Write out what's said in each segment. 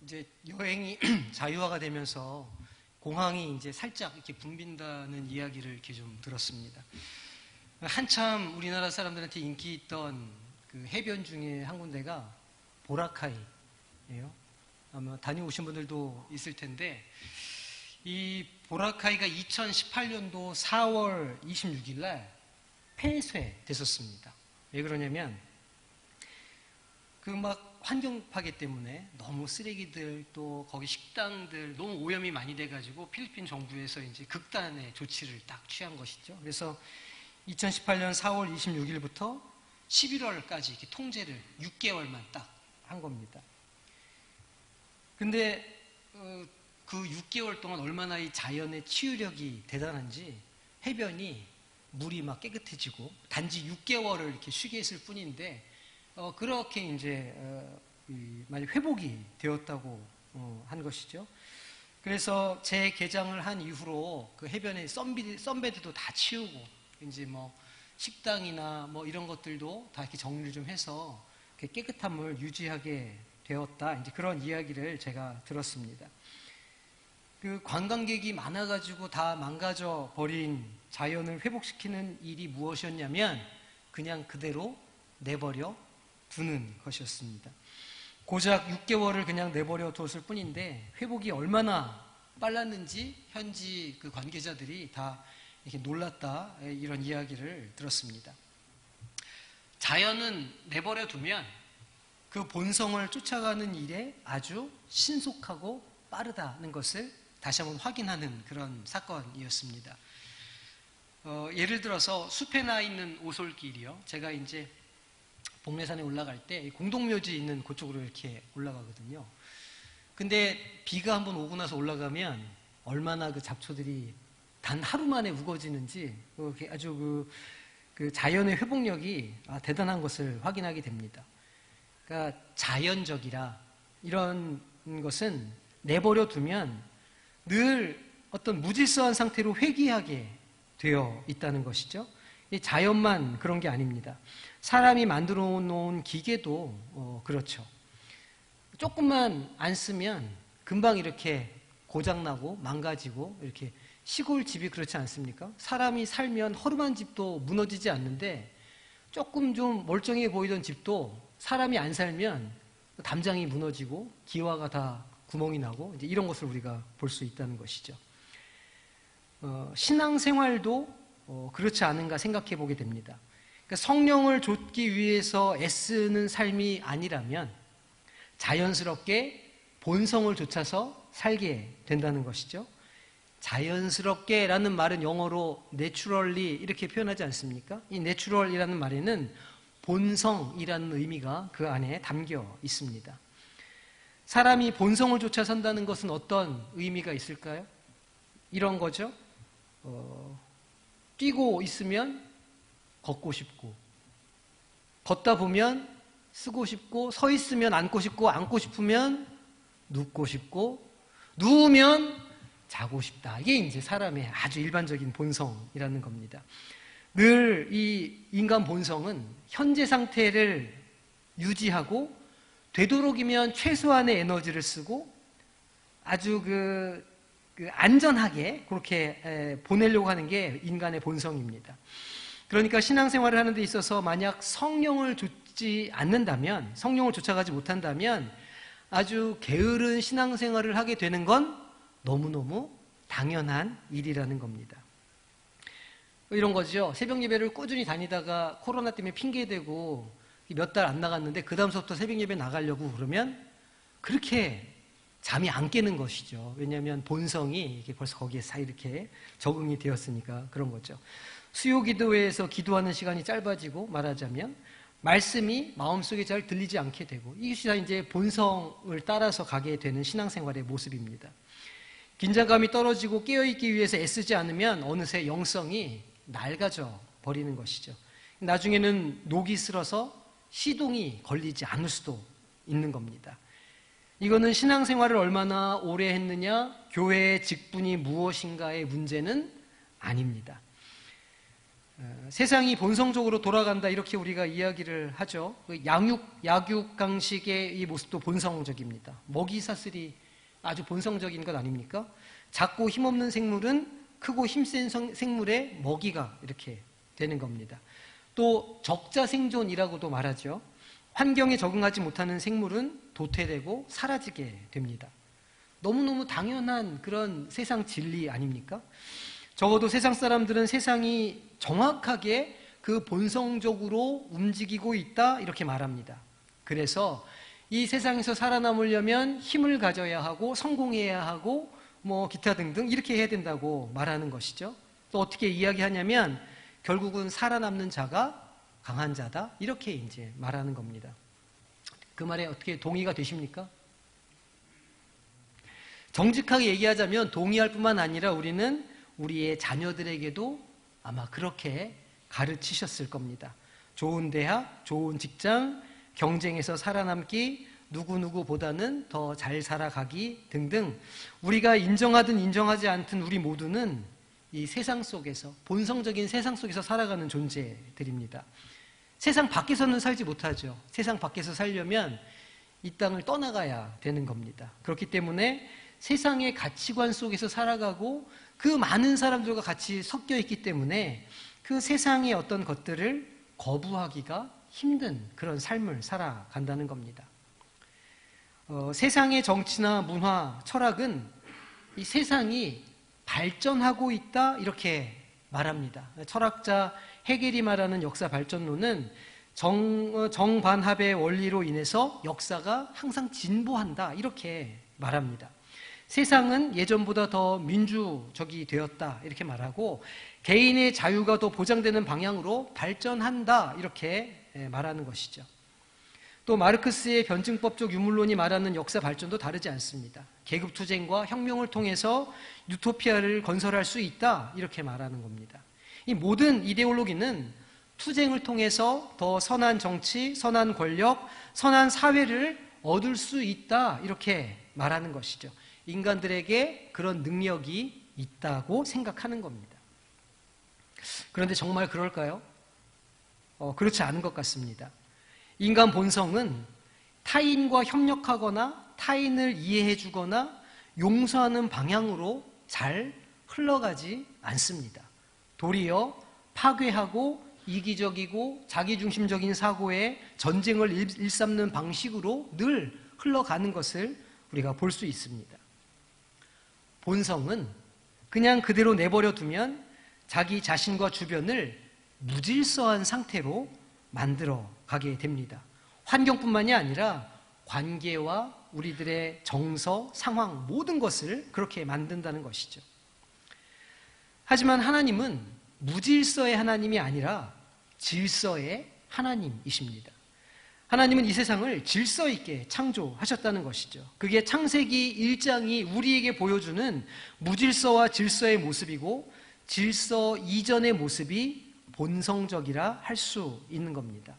이제 여행이 자유화가 되면서 공항이 이제 살짝 이렇게 붐빈다는 이야기를 이렇게 좀 들었습니다. 한참 우리나라 사람들한테 인기 있던 그 해변 중에 한 군데가 보라카이예요. 아마 다녀오신 분들도 있을 텐데, 이 보라카이가 2018년도 4월 26일 날 폐쇄됐었습니다. 왜 그러냐면 그 막 환경 파괴 때문에 너무 쓰레기들, 또 거기 식당들 너무 오염이 많이 돼가지고 필리핀 정부에서 이제 극단의 조치를 딱 취한 것이죠. 그래서 2018년 4월 26일부터 11월까지 이렇게 통제를 6개월만 딱 한 겁니다. 근데 그 6개월 동안 얼마나 이 자연의 치유력이 대단한지 해변이 물이 막 깨끗해지고 단지 6개월을 이렇게 쉬게 했을 뿐인데 그렇게 이제 많이 회복이 되었다고 한 것이죠. 그래서 재개장을 한 이후로 그 해변의 썬베드도 다 치우고 이제 뭐 식당이나 뭐 이런 것들도 다 이렇게 정리를 좀 해서 깨끗함을 유지하게 되었다. 이제 그런 이야기를 제가 들었습니다. 그 관광객이 많아가지고 다 망가져 버린 자연을 회복시키는 일이 무엇이었냐면 그냥 그대로 내버려 두는 것이었습니다. 고작 6개월을 그냥 내버려 두었을 뿐인데 회복이 얼마나 빨랐는지 현지 그 관계자들이 다 이렇게 놀랐다, 이런 이야기를 들었습니다. 자연은 내버려 두면 그 본성을 쫓아가는 일에 아주 신속하고 빠르다는 것을 다시 한번 확인하는 그런 사건이었습니다. 예를 들어서 숲에 나 있는 오솔길이요. 제가 이제 복례산에 올라갈 때 공동묘지 있는 그쪽으로 이렇게 올라가거든요. 근데 비가 한번 오고 나서 올라가면 얼마나 그 잡초들이 단 하루 만에 우거지는지 아주 그 자연의 회복력이 대단한 것을 확인하게 됩니다. 그러니까 자연적이라 이런 것은 내버려 두면 늘 어떤 무질서한 상태로 회귀하게 되어 있다는 것이죠. 이 자연만 그런 게 아닙니다. 사람이 만들어 놓은 기계도 그렇죠. 조금만 안 쓰면 금방 이렇게 고장나고 망가지고 이렇게 시골 집이 그렇지 않습니까? 사람이 살면 허름한 집도 무너지지 않는데 조금 좀 멀쩡해 보이던 집도 사람이 안 살면 담장이 무너지고 기와가 다 구멍이 나고 이제 이런 것을 우리가 볼 수 있다는 것이죠. 신앙생활도 그렇지 않은가 생각해 보게 됩니다. 그러니까 성령을 좇기 위해서 애쓰는 삶이 아니라면 자연스럽게 본성을 좇아서 살게 된다는 것이죠. 자연스럽게라는 말은 영어로 naturally 이렇게 표현하지 않습니까? 이 natural이라는 말에는 본성이라는 의미가 그 안에 담겨 있습니다. 사람이 본성을 쫓아 산다는 것은 어떤 의미가 있을까요? 이런 거죠. 뛰고 있으면 걷고 싶고, 걷다 보면 쓰고 싶고, 서 있으면 앉고 싶고, 앉고 싶으면 눕고 싶고, 누우면 자고 싶다. 이게 이제 사람의 아주 일반적인 본성이라는 겁니다. 늘 이 인간 본성은 현재 상태를 유지하고 되도록이면 최소한의 에너지를 쓰고 아주 안전하게 그렇게 보내려고 하는 게 인간의 본성입니다. 그러니까 신앙생활을 하는 데 있어서 만약 성령을 좇지 않는다면, 성령을 쫓아가지 못한다면 아주 게으른 신앙생활을 하게 되는 건 너무너무 당연한 일이라는 겁니다. 이런 거죠. 새벽 예배를 꾸준히 다니다가 코로나 때문에 핑계대고 몇 달 안 나갔는데 그 다음부터 새벽 예배 나가려고 그러면 그렇게 잠이 안 깨는 것이죠. 왜냐하면 본성이 이게 벌써 거기에 이렇게 적응이 되었으니까 그런 거죠. 수요 기도회에서 기도하는 시간이 짧아지고 말하자면 말씀이 마음속에 잘 들리지 않게 되고 이것이 다 이제 본성을 따라서 가게 되는 신앙생활의 모습입니다. 긴장감이 떨어지고 깨어있기 위해서 애쓰지 않으면 어느새 영성이 낡아져 버리는 것이죠. 나중에는 녹이 슬어서 시동이 걸리지 않을 수도 있는 겁니다. 이거는 신앙생활을 얼마나 오래 했느냐, 교회의 직분이 무엇인가의 문제는 아닙니다. 세상이 본성적으로 돌아간다 이렇게 우리가 이야기를 하죠. 약육강식의 이 모습도 본성적입니다. 먹이 사슬이 아주 본성적인 것 아닙니까? 작고 힘없는 생물은 크고 힘센 생물의 먹이가 이렇게 되는 겁니다. 또 적자생존이라고도 말하죠. 환경에 적응하지 못하는 생물은 도태되고 사라지게 됩니다. 너무너무 당연한 그런 세상 진리 아닙니까? 적어도 세상 사람들은 세상이 정확하게 그 본성적으로 움직이고 있다 이렇게 말합니다. 그래서 이 세상에서 살아남으려면 힘을 가져야 하고 성공해야 하고 뭐 기타 등등 이렇게 해야 된다고 말하는 것이죠. 또 어떻게 이야기하냐면 결국은 살아남는 자가 강한 자다 이렇게 이제 말하는 겁니다. 그 말에 어떻게 동의가 되십니까? 정직하게 얘기하자면 동의할 뿐만 아니라 우리는 우리의 자녀들에게도 아마 그렇게 가르치셨을 겁니다. 좋은 대학, 좋은 직장, 경쟁에서 살아남기, 누구누구보다는 더 잘 살아가기 등등 우리가 인정하든 인정하지 않든 우리 모두는 이 세상 속에서 본성적인 세상 속에서 살아가는 존재들입니다. 세상 밖에서는 살지 못하죠. 세상 밖에서 살려면 이 땅을 떠나가야 되는 겁니다. 그렇기 때문에 세상의 가치관 속에서 살아가고 그 많은 사람들과 같이 섞여 있기 때문에 그 세상의 어떤 것들을 거부하기가 힘든 그런 삶을 살아간다는 겁니다. 세상의 정치나 문화, 철학은 이 세상이 발전하고 있다 이렇게 말합니다. 철학자 헤겔이 말하는 역사 발전론은 정반합의 원리로 인해서 역사가 항상 진보한다 이렇게 말합니다. 세상은 예전보다 더 민주적이 되었다 이렇게 말하고 개인의 자유가 더 보장되는 방향으로 발전한다 이렇게 말하는 것이죠. 또 마르크스의 변증법적 유물론이 말하는 역사 발전도 다르지 않습니다. 계급투쟁과 혁명을 통해서 유토피아를 건설할 수 있다 이렇게 말하는 겁니다. 이 모든 이데올로기는 투쟁을 통해서 더 선한 정치, 선한 권력, 선한 사회를 얻을 수 있다 이렇게 말하는 것이죠. 인간들에게 그런 능력이 있다고 생각하는 겁니다. 그런데 정말 그럴까요? 그렇지 않은 것 같습니다. 인간 본성은 타인과 협력하거나 타인을 이해해 주거나 용서하는 방향으로 잘 흘러가지 않습니다. 도리어 파괴하고 이기적이고 자기중심적인 사고에 전쟁을 일삼는 방식으로 늘 흘러가는 것을 우리가 볼 수 있습니다. 본성은 그냥 그대로 내버려 두면 자기 자신과 주변을 무질서한 상태로 만들어 가게 됩니다. 환경뿐만이 아니라 관계와 우리들의 정서, 상황 모든 것을 그렇게 만든다는 것이죠. 하지만 하나님은 무질서의 하나님이 아니라 질서의 하나님이십니다. 하나님은 이 세상을 질서 있게 창조하셨다는 것이죠. 그게 창세기 1장이 우리에게 보여주는 무질서와 질서의 모습이고 질서 이전의 모습이 본성적이라 할 수 있는 겁니다.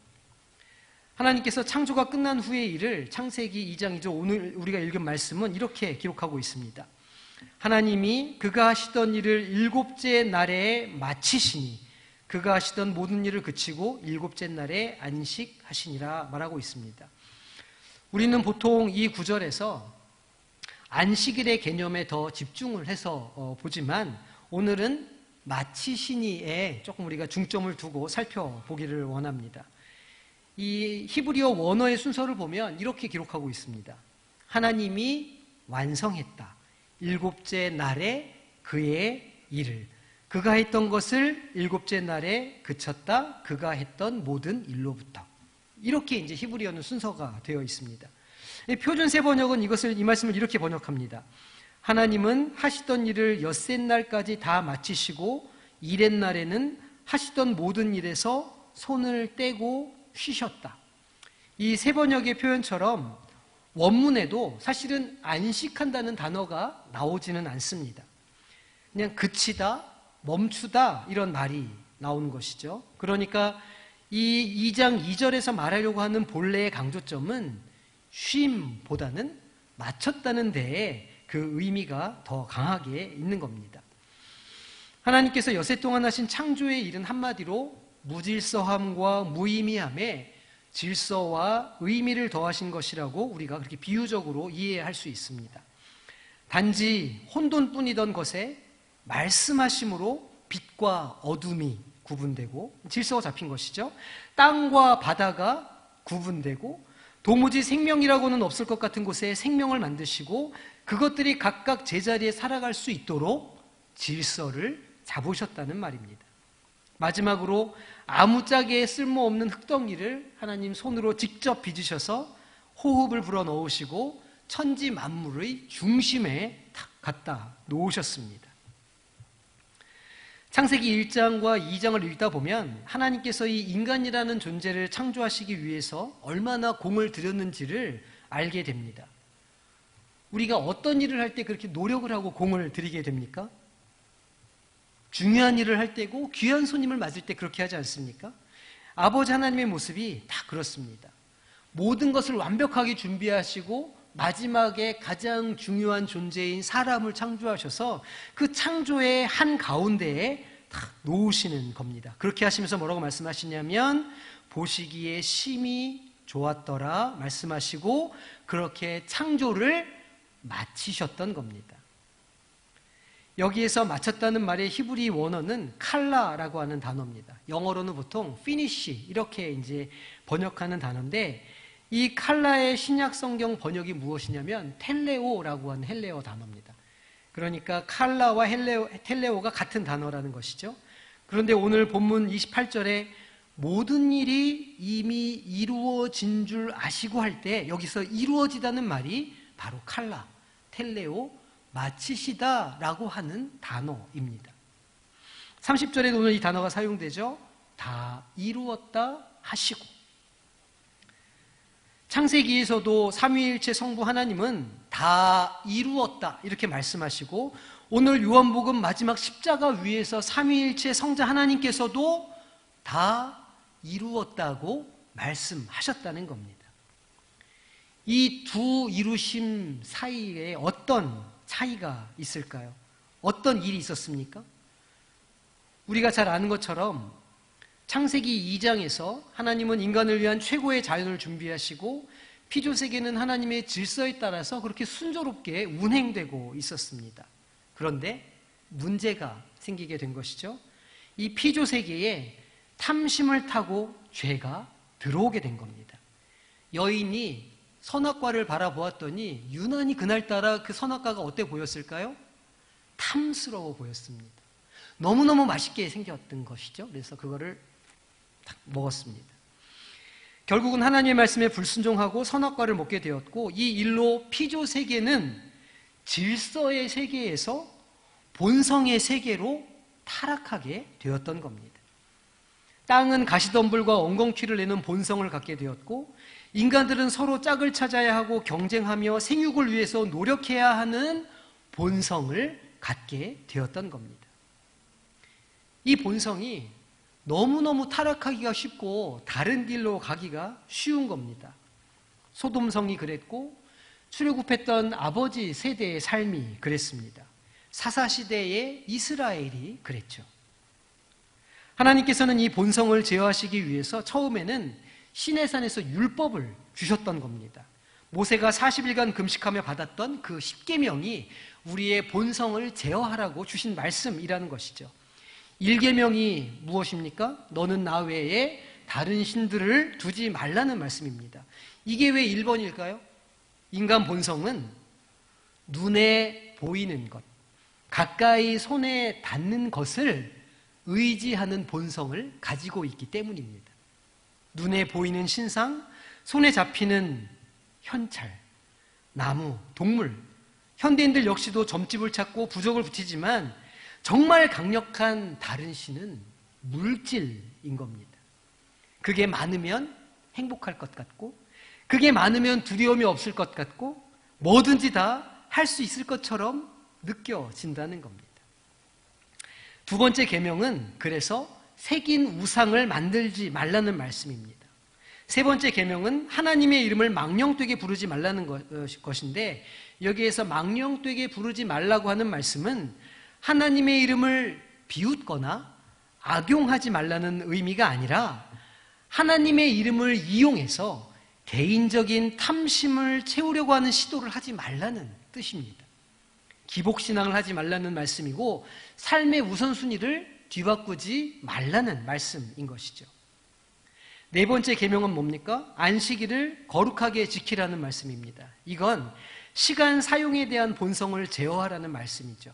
하나님께서 창조가 끝난 후의 일을 창세기 2장이죠. 오늘 우리가 읽은 말씀은 이렇게 기록하고 있습니다. 하나님이 그가 하시던 일을 일곱째 날에 마치시니 그가 하시던 모든 일을 그치고 일곱째 날에 안식하시니라 말하고 있습니다. 우리는 보통 이 구절에서 안식일의 개념에 더 집중을 해서 보지만 오늘은 마치시니에 조금 우리가 중점을 두고 살펴보기를 원합니다. 이 히브리어 원어의 순서를 보면 이렇게 기록하고 있습니다. 하나님이 완성했다. 일곱째 날에 그의 일을. 그가 했던 것을 일곱째 날에 그쳤다. 그가 했던 모든 일로부터. 이렇게 이제 히브리어는 순서가 되어 있습니다. 표준 세번역은 이 말씀을 이렇게 번역합니다. 하나님은 하시던 일을 엿새 날까지 다 마치시고 일의 날에는 하시던 모든 일에서 손을 떼고 쉬셨다. 이 세번역의 표현처럼 원문에도 사실은 안식한다는 단어가 나오지는 않습니다. 그냥 그치다, 멈추다 이런 말이 나오는 것이죠. 그러니까 이 2장 2절에서 말하려고 하는 본래의 강조점은 쉼보다는 마쳤다는 데에 그 의미가 더 강하게 있는 겁니다. 하나님께서 여세 동안 하신 창조의 일은 한마디로 무질서함과 무의미함에 질서와 의미를 더하신 것이라고 우리가 그렇게 비유적으로 이해할 수 있습니다. 단지 혼돈뿐이던 것에 말씀하심으로 빛과 어둠이 구분되고 질서가 잡힌 것이죠. 땅과 바다가 구분되고 도무지 생명이라고는 없을 것 같은 곳에 생명을 만드시고 그것들이 각각 제자리에 살아갈 수 있도록 질서를 잡으셨다는 말입니다. 마지막으로 아무짝에 쓸모없는 흙덩이를 하나님 손으로 직접 빚으셔서 호흡을 불어넣으시고 천지 만물의 중심에 갖다 놓으셨습니다. 창세기 1장과 2장을 읽다 보면 하나님께서 이 인간이라는 존재를 창조하시기 위해서 얼마나 공을 들였는지를 알게 됩니다. 우리가 어떤 일을 할 때 그렇게 노력을 하고 공을 들이게 됩니까? 중요한 일을 할 때고 귀한 손님을 맞을 때 그렇게 하지 않습니까? 아버지 하나님의 모습이 다 그렇습니다. 모든 것을 완벽하게 준비하시고 마지막에 가장 중요한 존재인 사람을 창조하셔서 그 창조의 한가운데에 다 놓으시는 겁니다. 그렇게 하시면서 뭐라고 말씀하시냐면 보시기에 심히 좋았더라 말씀하시고 그렇게 창조를 마치셨던 겁니다. 여기에서 마쳤다는 말의 히브리 원어는 칼라라고 하는 단어입니다. 영어로는 보통 finish 이렇게 이제 번역하는 단어인데 이 칼라의 신약 성경 번역이 무엇이냐면 텔레오라고 하는 헬레어 단어입니다. 그러니까 칼라와 텔레오가 같은 단어라는 것이죠. 그런데 오늘 본문 28절에 모든 일이 이미 이루어진 줄 아시고 할 때 여기서 이루어지다는 말이 바로 칼라, 텔레오, 마치시다라고 하는 단어입니다. 30절에도 오늘 이 단어가 사용되죠. 다 이루었다 하시고. 창세기에서도 삼위일체 성부 하나님은 다 이루었다 이렇게 말씀하시고 오늘 요한복음 마지막 십자가 위에서 삼위일체 성자 하나님께서도 다 이루었다고 말씀하셨다는 겁니다. 이 두 이루심 사이에 어떤 차이가 있을까요? 어떤 일이 있었습니까? 우리가 잘 아는 것처럼 창세기 2장에서 하나님은 인간을 위한 최고의 자연을 준비하시고 피조세계는 하나님의 질서에 따라서 그렇게 순조롭게 운행되고 있었습니다. 그런데 문제가 생기게 된 것이죠. 이 피조세계에 탐심을 타고 죄가 들어오게 된 겁니다. 여인이 선악과를 바라보았더니 유난히 그날따라 그 선악과가 어때 보였을까요? 탐스러워 보였습니다. 너무너무 맛있게 생겼던 것이죠. 그래서 그거를 딱 먹었습니다. 결국은 하나님의 말씀에 불순종하고 선악과를 먹게 되었고 이 일로 피조세계는 질서의 세계에서 본성의 세계로 타락하게 되었던 겁니다. 땅은 가시덤불과 엉겅퀴를 내는 본성을 갖게 되었고 인간들은 서로 짝을 찾아야 하고 경쟁하며 생육을 위해서 노력해야 하는 본성을 갖게 되었던 겁니다. 이 본성이 너무너무 타락하기가 쉽고 다른 길로 가기가 쉬운 겁니다. 소돔성이 그랬고 출애굽했던 아버지 세대의 삶이 그랬습니다. 사사시대의 이스라엘이 그랬죠. 하나님께서는 이 본성을 제어하시기 위해서 처음에는 시내산에서 율법을 주셨던 겁니다. 모세가 40일간 금식하며 받았던 그 10계명이 우리의 본성을 제어하라고 주신 말씀이라는 것이죠. 1계명이 무엇입니까? 너는 나 외에 다른 신들을 두지 말라는 말씀입니다. 이게 왜 1번일까요? 인간 본성은 눈에 보이는 것, 가까이 손에 닿는 것을 의지하는 본성을 가지고 있기 때문입니다. 눈에 보이는 신상, 손에 잡히는 현찰, 나무, 동물, 현대인들 역시도 점집을 찾고 부적을 붙이지만 정말 강력한 다른 신은 물질인 겁니다. 그게 많으면 행복할 것 같고 그게 많으면 두려움이 없을 것 같고 뭐든지 다 할 수 있을 것처럼 느껴진다는 겁니다. 두 번째 계명은 그래서 새긴 우상을 만들지 말라는 말씀입니다. 세 번째 계명은 하나님의 이름을 망령되게 부르지 말라는 것인데 여기에서 망령되게 부르지 말라고 하는 말씀은 하나님의 이름을 비웃거나 악용하지 말라는 의미가 아니라 하나님의 이름을 이용해서 개인적인 탐심을 채우려고 하는 시도를 하지 말라는 뜻입니다. 기복신앙을 하지 말라는 말씀이고 삶의 우선순위를 뒤바꾸지 말라는 말씀인 것이죠. 네 번째 계명은 뭡니까? 안식일을 거룩하게 지키라는 말씀입니다. 이건 시간 사용에 대한 본성을 제어하라는 말씀이죠.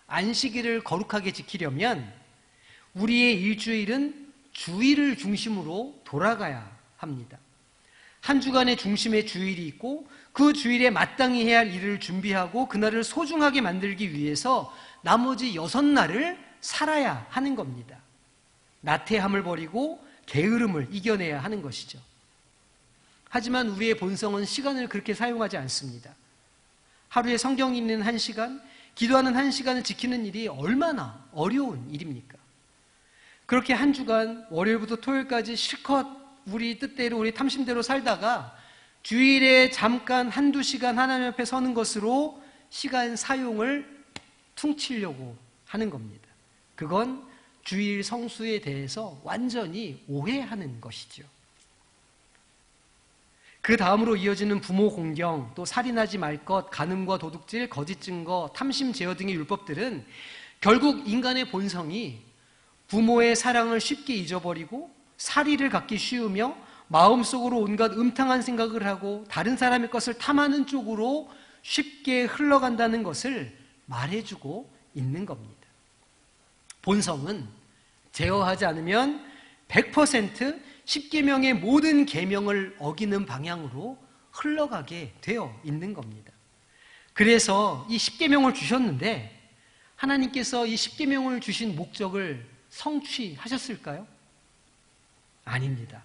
안식일을 거룩하게 지키려면 우리의 일주일은 주일을 중심으로 돌아가야 합니다. 한 주간의 중심에 주일이 있고 그 주일에 마땅히 해야 할 일을 준비하고 그날을 소중하게 만들기 위해서 나머지 6날을 살아야 하는 겁니다. 나태함을 버리고 게으름을 이겨내야 하는 것이죠. 하지만 우리의 본성은 시간을 그렇게 사용하지 않습니다. 하루에 성경 읽는 1시간, 기도하는 1시간을 지키는 일이 얼마나 어려운 일입니까? 그렇게 한 주간 월요일부터 토요일까지 실컷 우리 뜻대로 우리 탐심대로 살다가 주일에 잠깐 한두 시간 하나님 앞에 서는 것으로 시간 사용을 퉁치려고 하는 겁니다. 그건 주일 성수에 대해서 완전히 오해하는 것이죠. 그 다음으로 이어지는 부모 공경, 또 살인하지 말 것, 간음과 도둑질, 거짓 증거, 탐심 제어 등의 율법들은 결국 인간의 본성이 부모의 사랑을 쉽게 잊어버리고 사리를 갖기 쉬우며 마음속으로 온갖 음탕한 생각을 하고 다른 사람의 것을 탐하는 쪽으로 쉽게 흘러간다는 것을 말해주고 있는 겁니다. 본성은 제어하지 않으면 100% 10계명의 모든 계명을 어기는 방향으로 흘러가게 되어 있는 겁니다. 그래서 이 10계명을 주셨는데 하나님께서 이 10계명을 주신 목적을 성취하셨을까요? 아닙니다.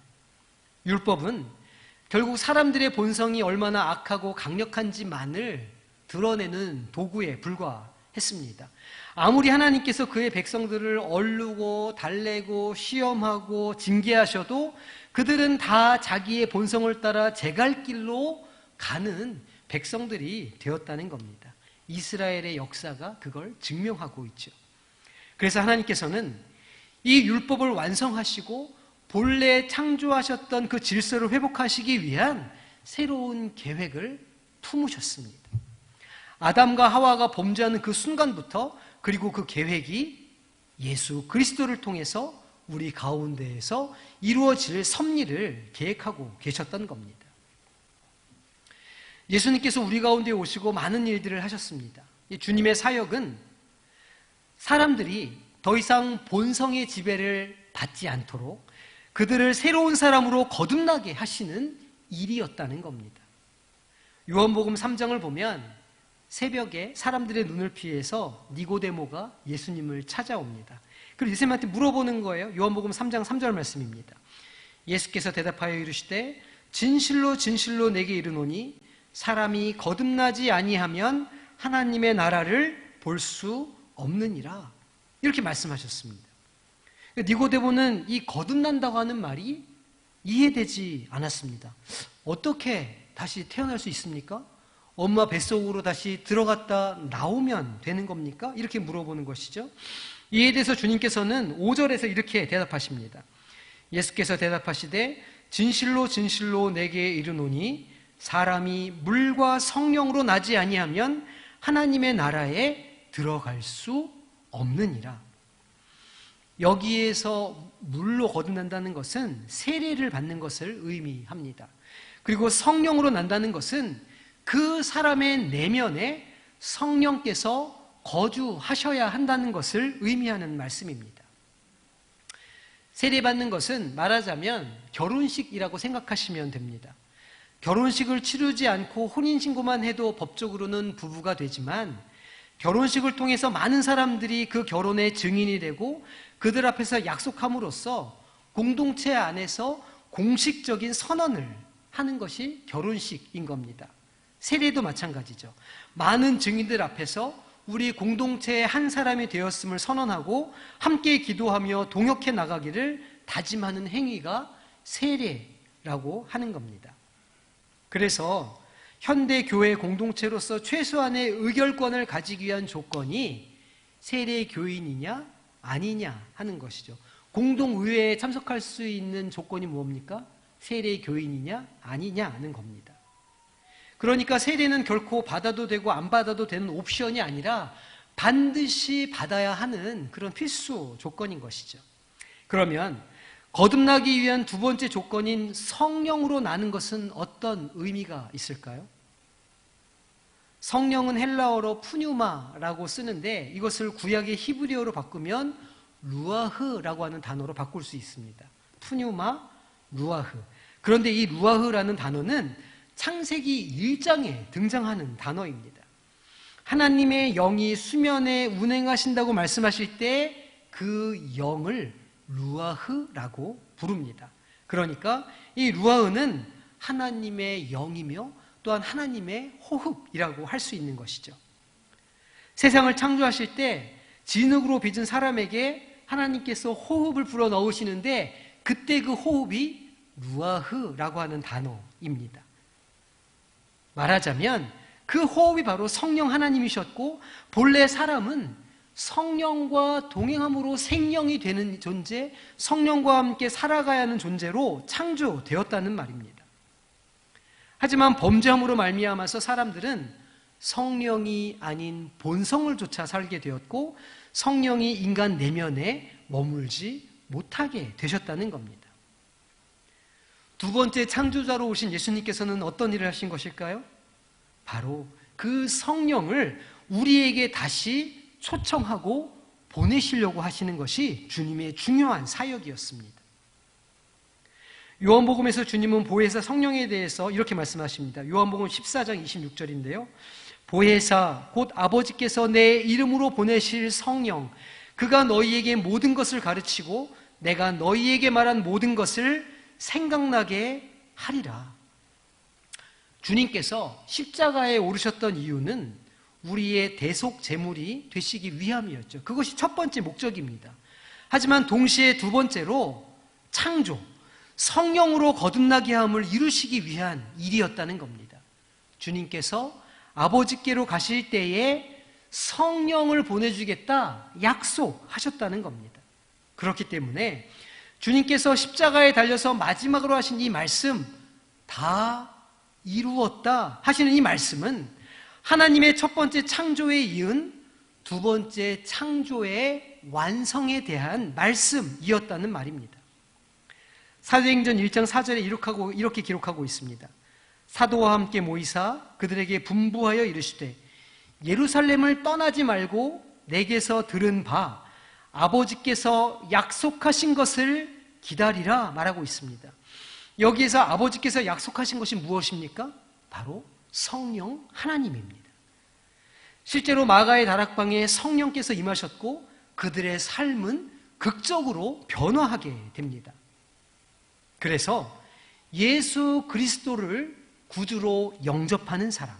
율법은 결국 사람들의 본성이 얼마나 악하고 강력한지만을 드러내는 도구에 불과했습니다. 아무리 하나님께서 그의 백성들을 얼르고 달래고 시험하고 징계하셔도 그들은 다 자기의 본성을 따라 제갈 길로 가는 백성들이 되었다는 겁니다. 이스라엘의 역사가 그걸 증명하고 있죠. 그래서 하나님께서는 이 율법을 완성하시고 본래 창조하셨던 그 질서를 회복하시기 위한 새로운 계획을 품으셨습니다. 아담과 하와가 범죄하는 그 순간부터 그리고 그 계획이 예수 그리스도를 통해서 우리 가운데에서 이루어질 섭리를 계획하고 계셨던 겁니다. 예수님께서 우리 가운데 오시고 많은 일들을 하셨습니다. 주님의 사역은 사람들이 더 이상 본성의 지배를 받지 않도록 그들을 새로운 사람으로 거듭나게 하시는 일이었다는 겁니다. 요한복음 3장을 보면 새벽에 사람들의 눈을 피해서 니고데모가 예수님을 찾아옵니다. 그리고 예수님한테 물어보는 거예요. 요한복음 3장 3절 말씀입니다. 예수께서 대답하여 이르시되 진실로 진실로 내게 이르노니 사람이 거듭나지 아니하면 하나님의 나라를 볼 수 없느니라. 이렇게 말씀하셨습니다. 니고데모는 이 거듭난다고 하는 말이 이해되지 않았습니다. 어떻게 다시 태어날 수 있습니까? 엄마 뱃속으로 다시 들어갔다 나오면 되는 겁니까? 이렇게 물어보는 것이죠. 이에 대해서 주님께서는 5절에서 이렇게 대답하십니다. 예수께서 대답하시되 진실로 진실로 내게 이르노니 사람이 물과 성령으로 나지 아니하면 하나님의 나라에 들어갈 수 없느니라. 여기에서 물로 거듭난다는 것은 세례를 받는 것을 의미합니다. 그리고 성령으로 난다는 것은 그 사람의 내면에 성령께서 거주하셔야 한다는 것을 의미하는 말씀입니다. 세례받는 것은 말하자면 결혼식이라고 생각하시면 됩니다. 결혼식을 치르지 않고 혼인신고만 해도 법적으로는 부부가 되지만 결혼식을 통해서 많은 사람들이 그 결혼의 증인이 되고 그들 앞에서 약속함으로써 공동체 안에서 공식적인 선언을 하는 것이 결혼식인 겁니다. 세례도 마찬가지죠. 많은 증인들 앞에서 우리 공동체의 한 사람이 되었음을 선언하고 함께 기도하며 동역해 나가기를 다짐하는 행위가 세례라고 하는 겁니다. 그래서 현대 교회 공동체로서 최소한의 의결권을 가지기 위한 조건이 세례 교인이냐 아니냐 하는 것이죠. 공동의회에 참석할 수 있는 조건이 뭡니까? 세례 교인이냐 아니냐는 겁니다. 그러니까 세례는 결코 받아도 되고 안 받아도 되는 옵션이 아니라 반드시 받아야 하는 그런 필수 조건인 것이죠. 그러면 거듭나기 위한 두 번째 조건인 성령으로 나는 것은 어떤 의미가 있을까요? 성령은 헬라어로 푸뉴마라고 쓰는데 이것을 구약의 히브리어로 바꾸면 루아흐라고 하는 단어로 바꿀 수 있습니다. 푸뉴마, 루아흐. 그런데 이 루아흐라는 단어는 창세기 1장에 등장하는 단어입니다. 하나님의 영이 수면에 운행하신다고 말씀하실 때 그 영을 루아흐라고 부릅니다. 그러니까 이 루아흐는 하나님의 영이며 또한 하나님의 호흡이라고 할 수 있는 것이죠. 세상을 창조하실 때 진흙으로 빚은 사람에게 하나님께서 호흡을 불어 넣으시는데 그때 그 호흡이 루아흐라고 하는 단어입니다. 말하자면 그 호흡이 바로 성령 하나님이셨고 본래 사람은 성령과 동행함으로 생명이 되는 존재, 성령과 함께 살아가야 하는 존재로 창조되었다는 말입니다. 하지만 범죄함으로 말미암아서 사람들은 성령이 아닌 본성을 쫓아 살게 되었고 성령이 인간 내면에 머물지 못하게 되셨다는 겁니다. 두 번째 창조자로 오신 예수님께서는 어떤 일을 하신 것일까요? 바로 그 성령을 우리에게 다시 초청하고 보내시려고 하시는 것이 주님의 중요한 사역이었습니다. 요한복음에서 주님은 보혜사 성령에 대해서 이렇게 말씀하십니다. 요한복음 14장 26절인데요. 보혜사 곧 아버지께서 내 이름으로 보내실 성령 그가 너희에게 모든 것을 가르치고 내가 너희에게 말한 모든 것을 생각나게 하리라. 주님께서 십자가에 오르셨던 이유는 우리의 대속 제물이 되시기 위함이었죠. 그것이 첫 번째 목적입니다. 하지만 동시에 두 번째로 창조, 성령으로 거듭나게 함을 이루시기 위한 일이었다는 겁니다. 주님께서 아버지께로 가실 때에 성령을 보내주겠다 약속하셨다는 겁니다. 그렇기 때문에 주님께서 십자가에 달려서 마지막으로 하신 이 말씀 다 이루었다 하시는 이 말씀은 하나님의 첫 번째 창조에 이은 두 번째 창조의 완성에 대한 말씀이었다는 말입니다. 사도행전 1장 4절에 이렇게 기록하고 있습니다. 사도와 함께 모이사 그들에게 분부하여 이르시되 예루살렘을 떠나지 말고 내게서 들은 바 아버지께서 약속하신 것을 기다리라 말하고 있습니다. 여기에서 아버지께서 약속하신 것이 무엇입니까? 바로 성령 하나님입니다. 실제로 마가의 다락방에 성령께서 임하셨고 그들의 삶은 극적으로 변화하게 됩니다. 그래서 예수 그리스도를 구주로 영접하는 사람,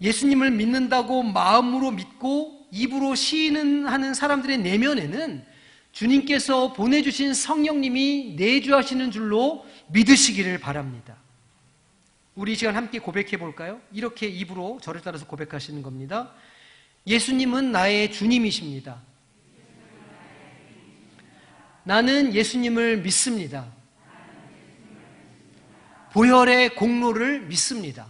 예수님을 믿는다고 마음으로 믿고 입으로 시인하는 사람들의 내면에는 주님께서 보내주신 성령님이 내주하시는 줄로 믿으시기를 바랍니다. 우리 이 시간 함께 고백해 볼까요? 이렇게 입으로 저를 따라서 고백하시는 겁니다. 예수님은 나의 주님이십니다. 나는 예수님을 믿습니다. 보혈의 공로를 믿습니다.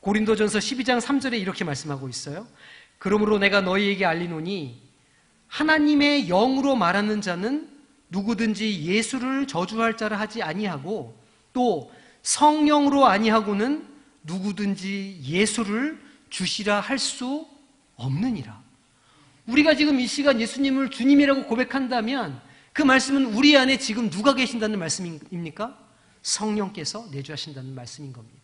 고린도전서 12장 3절에 이렇게 말씀하고 있어요. 그러므로 내가 너희에게 알리노니 하나님의 영으로 말하는 자는 누구든지 예수를 저주할 자라 하지 아니하고 또 성령으로 아니하고는 누구든지 예수를 주시라 할 수 없느니라. 우리가 지금 이 시간 예수님을 주님이라고 고백한다면 그 말씀은 우리 안에 지금 누가 계신다는 말씀입니까? 성령께서 내주하신다는 말씀인 겁니다.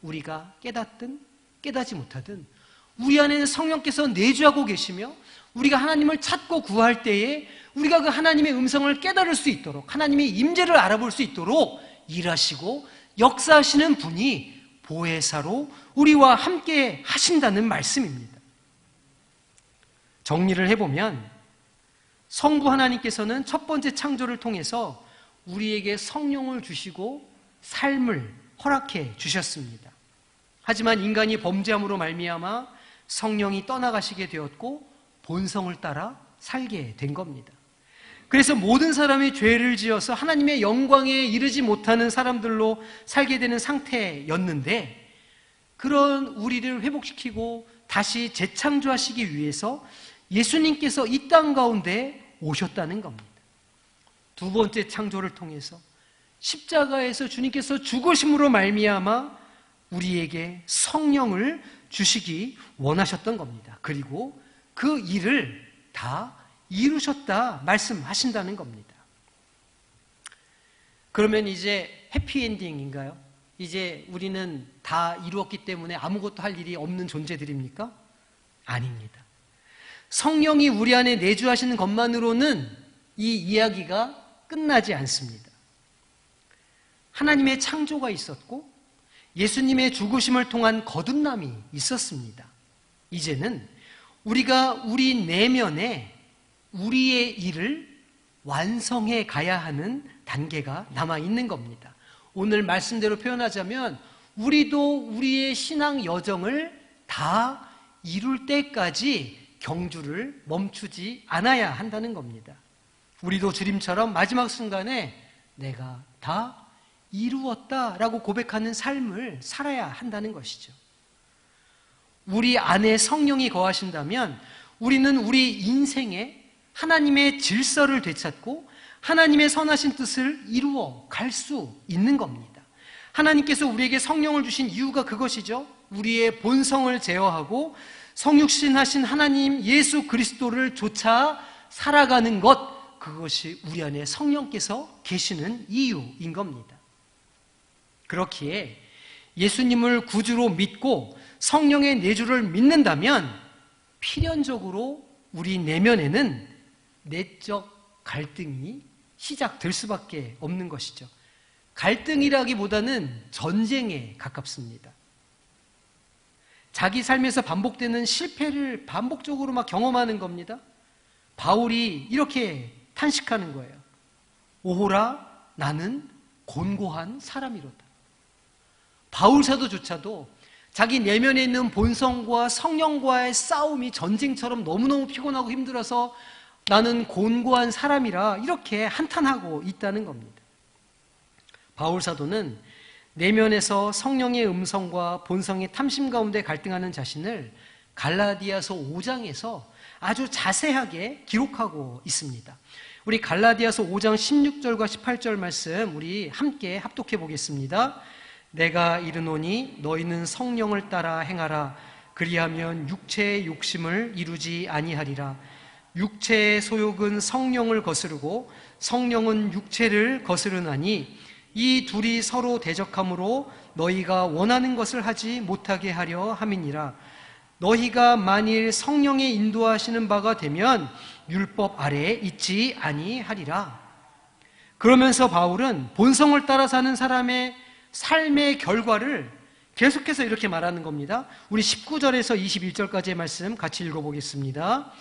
우리가 깨닫든 깨닫지 못하든 우리 안에는 성령께서 내주하고 계시며 우리가 하나님을 찾고 구할 때에 우리가 그 하나님의 음성을 깨달을 수 있도록 하나님의 임재를 알아볼 수 있도록 일하시고 역사하시는 분이 보혜사로 우리와 함께 하신다는 말씀입니다. 정리를 해보면 성부 하나님께서는 첫 번째 창조를 통해서 우리에게 성령을 주시고 삶을 허락해 주셨습니다. 하지만 인간이 범죄함으로 말미암아 성령이 떠나가시게 되었고 본성을 따라 살게 된 겁니다. 그래서 모든 사람이 죄를 지어서 하나님의 영광에 이르지 못하는 사람들로 살게 되는 상태였는데, 그런 우리를 회복시키고 다시 재창조하시기 위해서 예수님께서 이 땅 가운데 오셨다는 겁니다. 두 번째 창조를 통해서 십자가에서 주님께서 죽으심으로 말미암아 우리에게 성령을 주시기 원하셨던 겁니다. 그리고 그 일을 다 이루셨다 말씀하신다는 겁니다. 그러면 이제 해피엔딩인가요? 이제 우리는 다 이루었기 때문에 아무것도 할 일이 없는 존재들입니까? 아닙니다. 성령이 우리 안에 내주하시는 것만으로는 이 이야기가 끝나지 않습니다. 하나님의 창조가 있었고 예수님의 죽으심을 통한 거듭남이 있었습니다. 이제는 우리가 우리 내면에 우리의 일을 완성해 가야 하는 단계가 남아있는 겁니다. 오늘 말씀대로 표현하자면 우리도 우리의 신앙 여정을 다 이룰 때까지 경주를 멈추지 않아야 한다는 겁니다. 우리도 주님처럼 마지막 순간에 내가 다 이루었다라고 고백하는 삶을 살아야 한다는 것이죠. 우리 안에 성령이 거하신다면 우리는 우리 인생에 하나님의 질서를 되찾고 하나님의 선하신 뜻을 이루어 갈 수 있는 겁니다. 하나님께서 우리에게 성령을 주신 이유가 그것이죠. 우리의 본성을 제어하고 성육신하신 하나님 예수 그리스도를 쫓아 살아가는 것, 그것이 우리 안에 성령께서 계시는 이유인 겁니다. 그렇기에 예수님을 구주로 믿고 성령의 내주를 믿는다면 필연적으로 우리 내면에는 내적 갈등이 시작될 수밖에 없는 것이죠. 갈등이라기보다는 전쟁에 가깝습니다. 자기 삶에서 반복되는 실패를 반복적으로 막 경험하는 겁니다. 바울이 이렇게 탄식하는 거예요. 오호라 나는 곤고한 사람이로다. 바울 사도조차도 자기 내면에 있는 본성과 성령과의 싸움이 전쟁처럼 너무너무 피곤하고 힘들어서 나는 곤고한 사람이라 이렇게 한탄하고 있다는 겁니다. 바울 사도는 내면에서 성령의 음성과 본성의 탐심 가운데 갈등하는 자신을 갈라디아서 5장에서 아주 자세하게 기록하고 있습니다. 우리 갈라디아서 5장 16절과 18절 말씀 우리 함께 합독해 보겠습니다. 내가 이르노니 너희는 성령을 따라 행하라. 그리하면 육체의 욕심을 이루지 아니하리라. 육체의 소욕은 성령을 거스르고 성령은 육체를 거스르나니 이 둘이 서로 대적함으로 너희가 원하는 것을 하지 못하게 하려 함이니라. 너희가 만일 성령의 인도하시는 바가 되면 율법 아래에 있지 아니하리라. 그러면서 바울은 본성을 따라 사는 사람의 삶의 결과를 계속해서 이렇게 말하는 겁니다. 우리 19절에서 21절까지의 말씀 같이 읽어보겠습니다.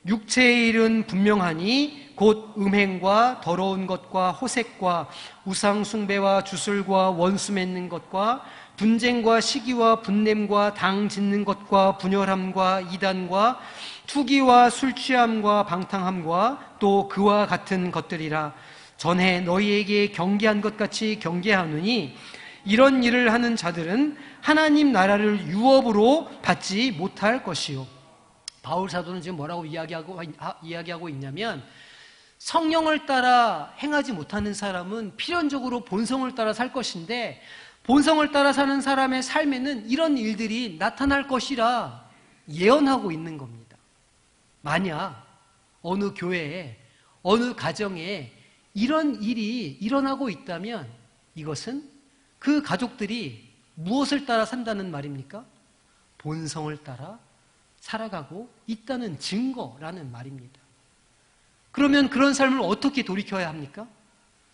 육체의 일은 분명하니 곧 음행과 더러운 것과 호색과 우상 숭배와 주술과 원수 맺는 것과 분쟁과 시기와 분냄과 당 짓는 것과 분열함과 이단과 투기와 술 취함과 방탕함과 또 그와 같은 것들이라. 전에 너희에게 경계한 것 같이 경계하느니 이런 일을 하는 자들은 하나님 나라를 유업으로 받지 못할 것이요. 바울 사도는 지금 뭐라고 이야기하고 있냐면 성령을 따라 행하지 못하는 사람은 필연적으로 본성을 따라 살 것인데 본성을 따라 사는 사람의 삶에는 이런 일들이 나타날 것이라 예언하고 있는 겁니다. 만약 어느 교회에 어느 가정에 이런 일이 일어나고 있다면 이것은 그 가족들이 무엇을 따라 산다는 말입니까? 본성을 따라 살아가고 있다는 증거라는 말입니다. 그러면 그런 삶을 어떻게 돌이켜야 합니까?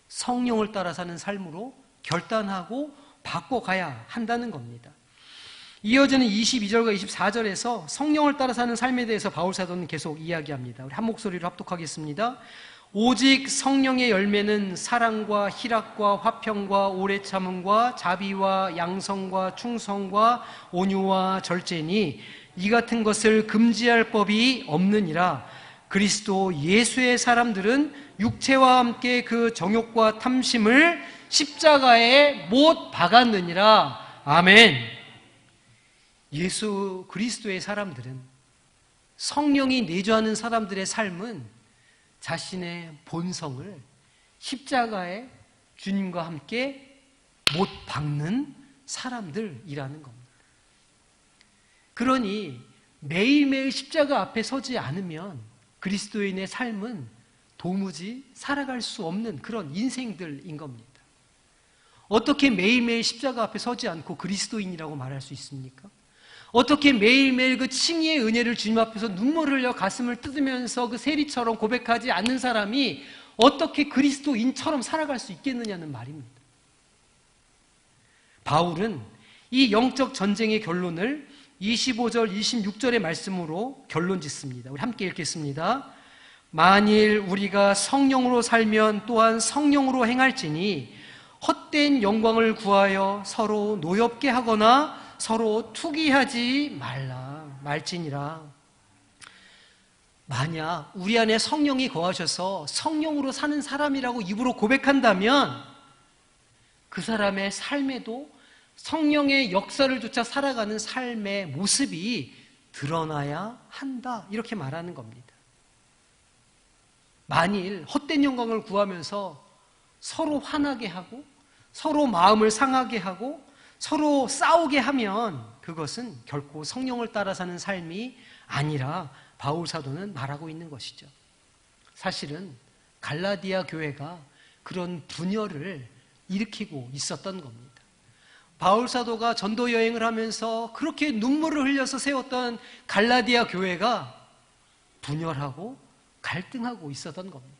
성령을 따라 사는 삶으로 결단하고 바꿔가야 한다는 겁니다. 이어지는 22절과 24절에서 성령을 따라 사는 삶에 대해서 바울 사도는 계속 이야기합니다. 우리 한 목소리로 합독하겠습니다. 오직 성령의 열매는 사랑과 희락과 화평과 오래 참음과 자비와 양성과 충성과 온유와 절제니 이 같은 것을 금지할 법이 없느니라. 그리스도 예수의 사람들은 육체와 함께 그 정욕과 탐심을 십자가에 못 박았느니라. 아멘. 예수 그리스도의 사람들은, 성령이 내주하는 사람들의 삶은 자신의 본성을 십자가에 주님과 함께 못 박는 사람들이라는 겁니다. 그러니 매일매일 십자가 앞에 서지 않으면 그리스도인의 삶은 도무지 살아갈 수 없는 그런 인생들인 겁니다. 어떻게 매일매일 십자가 앞에 서지 않고 그리스도인이라고 말할 수 있습니까? 어떻게 매일매일 그 칭의의 은혜를 주님 앞에서 눈물을 흘려 가슴을 뜯으면서 그 세리처럼 고백하지 않는 사람이 어떻게 그리스도인처럼 살아갈 수 있겠느냐는 말입니다. 바울은 이 영적 전쟁의 결론을 25절, 26절의 말씀으로 결론 짓습니다. 우리 함께 읽겠습니다. 만일 우리가 성령으로 살면 또한 성령으로 행할지니 헛된 영광을 구하여 서로 노엽게 하거나 서로 투기하지 말지니라. 만약 우리 안에 성령이 거하셔서 성령으로 사는 사람이라고 입으로 고백한다면 그 사람의 삶에도 성령의 역사를 쫓아 살아가는 삶의 모습이 드러나야 한다, 이렇게 말하는 겁니다. 만일 헛된 영광을 구하면서 서로 화나게 하고 서로 마음을 상하게 하고 서로 싸우게 하면 그것은 결코 성령을 따라 사는 삶이 아니라 바울 사도는 말하고 있는 것이죠. 사실은 갈라디아 교회가 그런 분열을 일으키고 있었던 겁니다. 바울 사도가 전도 여행을 하면서 그렇게 눈물을 흘려서 세웠던 갈라디아 교회가 분열하고 갈등하고 있었던 겁니다.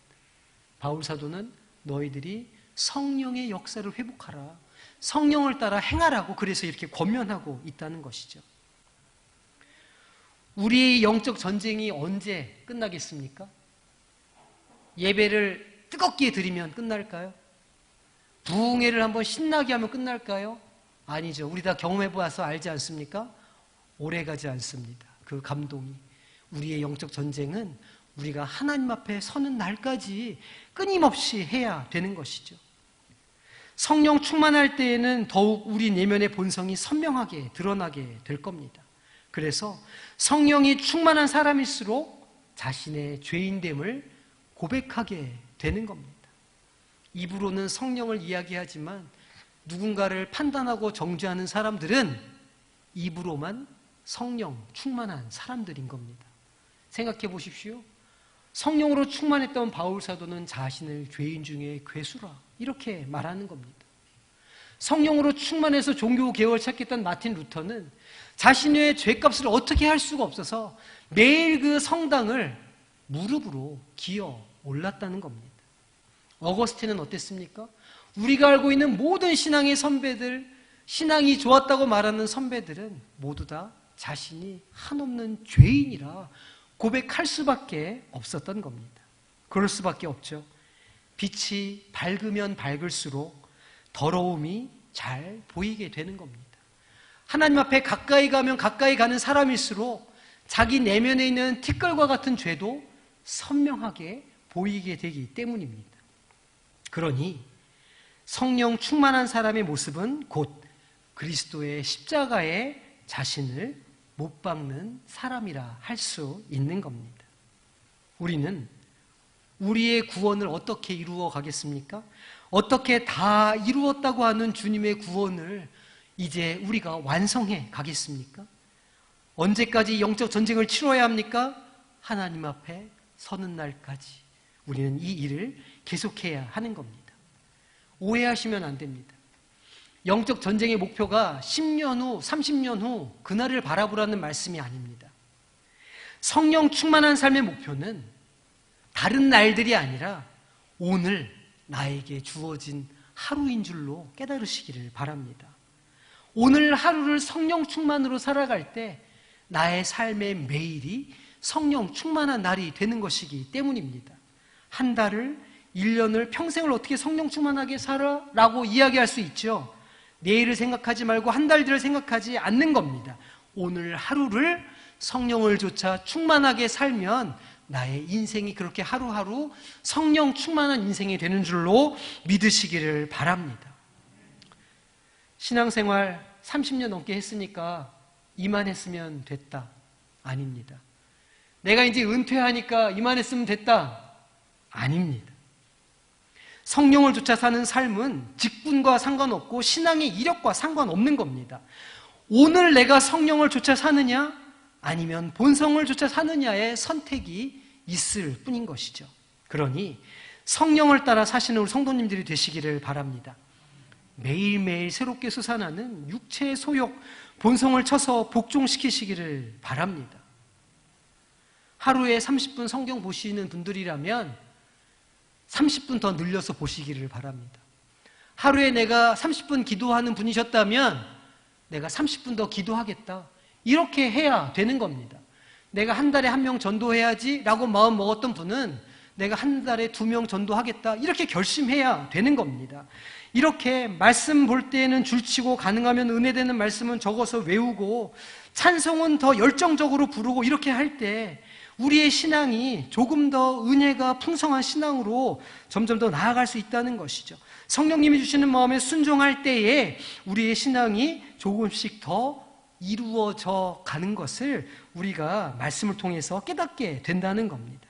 바울 사도는 너희들이 성령의 역사를 회복하라, 성령을 따라 행하라고 그래서 이렇게 권면하고 있다는 것이죠. 우리의 영적 전쟁이 언제 끝나겠습니까? 예배를 뜨겁게 드리면 끝날까요? 부흥회를 한번 신나게 하면 끝날까요? 아니죠. 우리 다 경험해봐서 알지 않습니까? 오래가지 않습니다. 그 감동이. 우리의 영적 전쟁은 우리가 하나님 앞에 서는 날까지 끊임없이 해야 되는 것이죠. 성령 충만할 때에는 더욱 우리 내면의 본성이 선명하게 드러나게 될 겁니다. 그래서 성령이 충만한 사람일수록 자신의 죄인됨을 고백하게 되는 겁니다. 입으로는 성령을 이야기하지만 누군가를 판단하고 정죄하는 사람들은 입으로만 성령 충만한 사람들인 겁니다. 생각해 보십시오. 성령으로 충만했던 바울 사도는 자신을 죄인 중에 괴수라 이렇게 말하는 겁니다. 성령으로 충만해서 종교 개혁을 찾겠다는 마틴 루터는 자신의 죄값을 어떻게 할 수가 없어서 매일 그 성당을 무릎으로 기어 올랐다는 겁니다. 어거스틴은 어땠습니까? 우리가 알고 있는 모든 신앙의 선배들, 신앙이 좋았다고 말하는 선배들은 모두 다 자신이 한없는 죄인이라 고백할 수밖에 없었던 겁니다. 그럴 수밖에 없죠. 빛이 밝으면 밝을수록 더러움이 잘 보이게 되는 겁니다. 하나님 앞에 가까이 가면 가까이 가는 사람일수록 자기 내면에 있는 티끌과 같은 죄도 선명하게 보이게 되기 때문입니다. 그러니 성령 충만한 사람의 모습은 곧 그리스도의 십자가에 자신을 못 박는 사람이라 할 수 있는 겁니다. 우리는 우리의 구원을 어떻게 이루어 가겠습니까? 어떻게 다 이루었다고 하는 주님의 구원을 이제 우리가 완성해 가겠습니까? 언제까지 영적 전쟁을 치러야 합니까? 하나님 앞에 서는 날까지 우리는 이 일을 계속해야 하는 겁니다. 오해하시면 안 됩니다. 영적 전쟁의 목표가 10년 후, 30년 후 그날을 바라보라는 말씀이 아닙니다. 성령 충만한 삶의 목표는 다른 날들이 아니라 오늘 나에게 주어진 하루인 줄로 깨달으시기를 바랍니다. 오늘 하루를 성령 충만으로 살아갈 때 나의 삶의 매일이 성령 충만한 날이 되는 것이기 때문입니다. 한 달을, 1년을, 평생을 어떻게 성령 충만하게 살아? 라고 이야기할 수 있죠. 내일을 생각하지 말고 한 달 뒤를 생각하지 않는 겁니다. 오늘 하루를 성령을 조차 충만하게 살면 나의 인생이 그렇게 하루하루 성령 충만한 인생이 되는 줄로 믿으시기를 바랍니다. 신앙생활 30년 넘게 했으니까 이만했으면 됐다. 아닙니다. 내가 이제 은퇴하니까 이만했으면 됐다. 아닙니다. 성령을 조차 사는 삶은 직분과 상관없고 신앙의 이력과 상관없는 겁니다. 오늘 내가 성령을 조차 사느냐 아니면 본성을 조차 사느냐의 선택이 있을 뿐인 것이죠. 그러니 성령을 따라 사시는 우리 성도님들이 되시기를 바랍니다. 매일매일 새롭게 솟아나는 육체의 소욕, 본성을 쳐서 복종시키시기를 바랍니다. 하루에 30분 성경 보시는 분들이라면 30분 더 늘려서 보시기를 바랍니다. 하루에 내가 30분 기도하는 분이셨다면 내가 30분 더 기도하겠다. 이렇게 해야 되는 겁니다. 내가 한 달에 1명 전도해야지 라고 마음 먹었던 분은 내가 한 달에 2명 전도하겠다. 이렇게 결심해야 되는 겁니다. 이렇게 말씀 볼 때에는 줄치고 가능하면 은혜되는 말씀은 적어서 외우고 찬송은 더 열정적으로 부르고 이렇게 할 때 우리의 신앙이 조금 더 은혜가 풍성한 신앙으로 점점 더 나아갈 수 있다는 것이죠. 성령님이 주시는 마음에 순종할 때에 우리의 신앙이 조금씩 더 이루어져 가는 것을 우리가 말씀을 통해서 깨닫게 된다는 겁니다.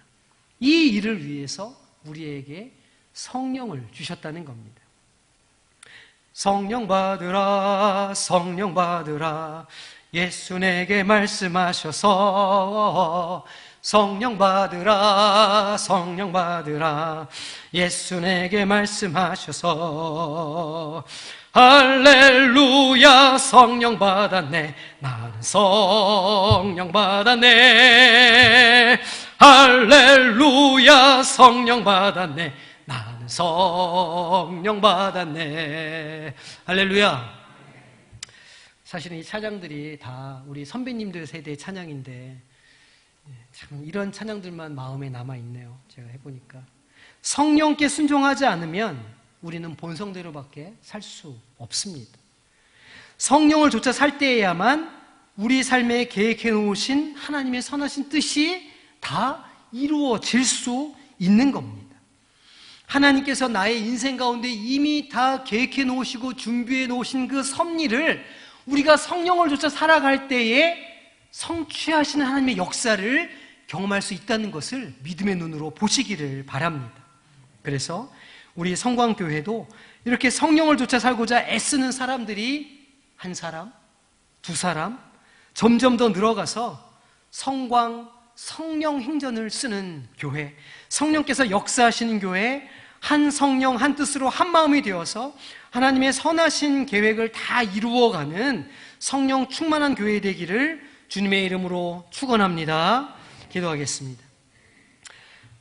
이 일을 위해서 우리에게 성령을 주셨다는 겁니다. 성령 받으라, 성령 받으라, 예수 내게 말씀하셔서 성령 받으라, 성령 받으라, 예수 내게 말씀하셔서 할렐루야, 성령 받았네, 나는 성령 받았네, 할렐루야, 성령 받았네, 나는 성령 받았네. 할렐루야. 사실은 이 찬양들이 다 우리 선배님들 세대의 찬양인데 참 이런 찬양들만 마음에 남아있네요. 제가 해보니까 성령께 순종하지 않으면 우리는 본성대로밖에 살 수 없습니다. 성령을 조차 살 때에야만 우리 삶에 계획해 놓으신 하나님의 선하신 뜻이 다 이루어질 수 있는 겁니다. 하나님께서 나의 인생 가운데 이미 다 계획해 놓으시고 준비해 놓으신 그 섭리를 우리가 성령을 조차 살아갈 때에 성취하시는 하나님의 역사를 경험할 수 있다는 것을 믿음의 눈으로 보시기를 바랍니다. 그래서 우리 성광교회도 이렇게 성령을 조차 살고자 애쓰는 사람들이 한 사람, 두 사람 점점 더 늘어가서 성광, 성령 행전을 쓰는 교회, 성령께서 역사하시는 교회, 한 성령 한 뜻으로 한 마음이 되어서 하나님의 선하신 계획을 다 이루어가는 성령 충만한 교회 되기를 주님의 이름으로 축원합니다. 기도하겠습니다.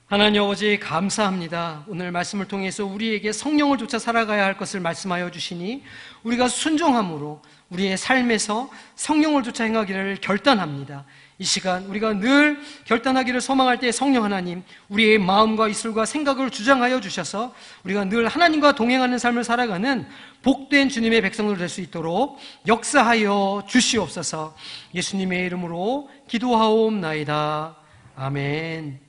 하나님 아버지 감사합니다. 오늘 말씀을 통해서 우리에게 성령을 조차 살아가야 할 것을 말씀하여 주시니 우리가 순종함으로 우리의 삶에서 성령을 조차 행하기를 결단합니다. 이 시간 우리가 늘 결단하기를 소망할 때 성령 하나님 우리의 마음과 이슬과 생각을 주장하여 주셔서 우리가 늘 하나님과 동행하는 삶을 살아가는 복된 주님의 백성들 될 수 있도록 역사하여 주시옵소서. 예수님의 이름으로 기도하옵나이다. 아멘.